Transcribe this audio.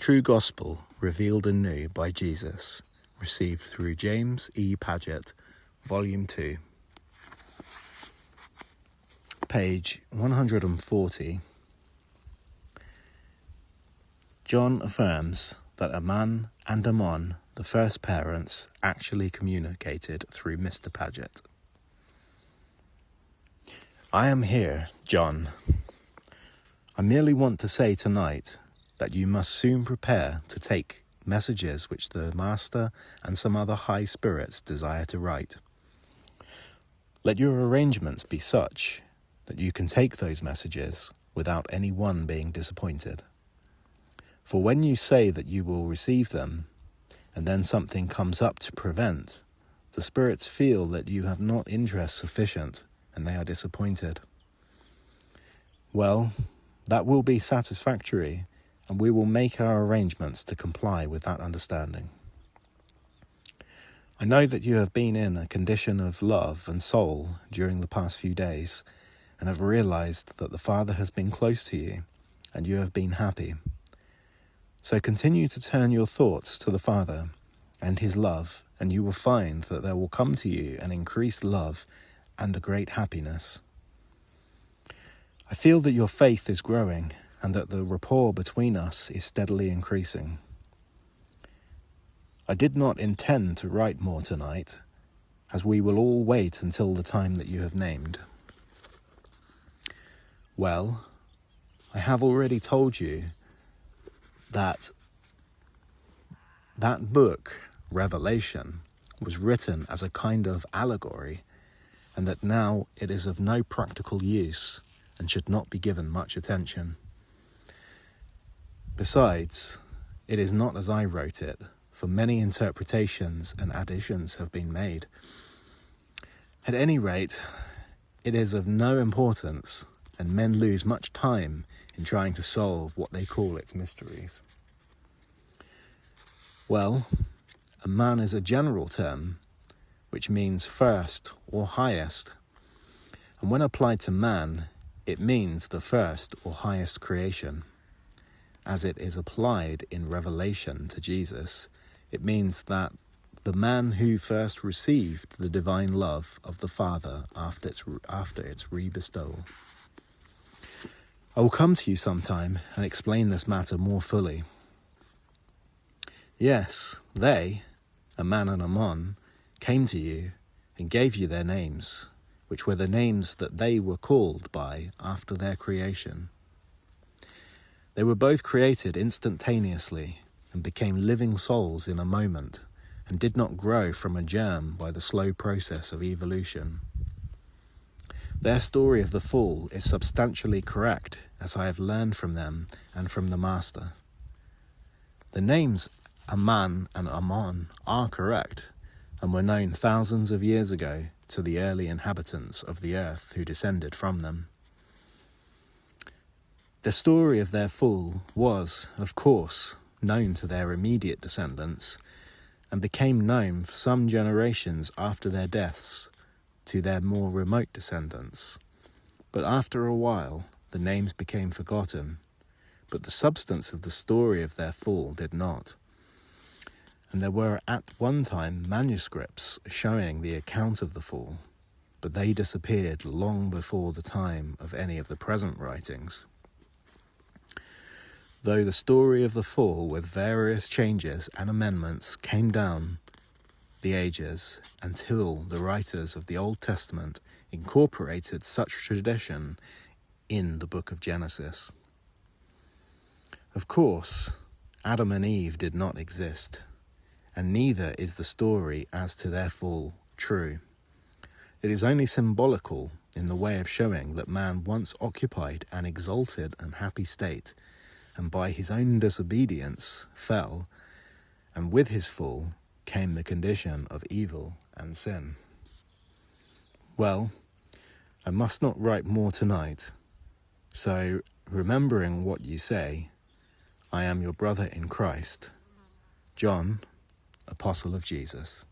true gospel revealed anew by Jesus, received through James Padgett, Volume 2. Page 140. John affirms that Amon and Aman, the first parents, actually communicated through Mr. Padgett. I am here, John. I merely want to say tonight that you must soon prepare to take messages which the Master and some other high spirits desire to write. Let your arrangements be such that you can take those messages without any one being disappointed. For when you say that you will receive them, and then something comes up to prevent, the spirits feel that you have not interest sufficient, and they are disappointed. Well, that will be satisfactory, and we will make our arrangements to comply with that understanding. I know that you have been in a condition of love and soul during the past few days, and have realized that the Father has been close to you, and you have been happy. So continue to turn your thoughts to the Father and his love, and you will find that there will come to you an increased love and a great happiness. I feel that your faith is growing and that the rapport between us is steadily increasing. I did not intend to write more tonight, as we will all wait until the time that you have named. Well, I have already told you that book, Revelation, was written as a kind of allegory, and that now it is of no practical use and should not be given much attention. Besides, it is not as I wrote it, for many interpretations and additions have been made. At any rate, it is of no importance, and men lose much time in trying to solve what they call its mysteries. Well, a man is a general term, which means first or highest, and when applied to man, it means the first or highest creation. As it is applied in Revelation to Jesus, it means that the man who first received the divine love of the Father after its re-bestowal. I will come to you sometime and explain this matter more fully. Yes, they, Amon and Aman, came to you and gave you their names, which were the names that they were called by after their creation. They were both created instantaneously and became living souls in a moment, and did not grow from a germ by the slow process of evolution. Their story of the fall is substantially correct, as I have learned from them and from the Master. The names Amon and Aman are correct, and were known thousands of years ago to the early inhabitants of the earth who descended from them. The story of their fall was, of course, known to their immediate descendants, and became known for some generations after their deaths to their more remote descendants. But after a while, the names became forgotten, but the substance of the story of their fall did not. And there were at one time manuscripts showing the account of the fall, but they disappeared long before the time of any of the present writings. Though the story of the fall, with various changes and amendments, came down the ages until the writers of the Old Testament incorporated such tradition in the book of Genesis. Of course, Adam and Eve did not exist, and neither is the story as to their fall true. It is only symbolical in the way of showing that man once occupied an exalted and happy state, and by his own disobedience fell, and with his fall came the condition of evil and sin. Well, I must not write more tonight, so remembering what you say, I am your brother in Christ, John, Apostle of Jesus.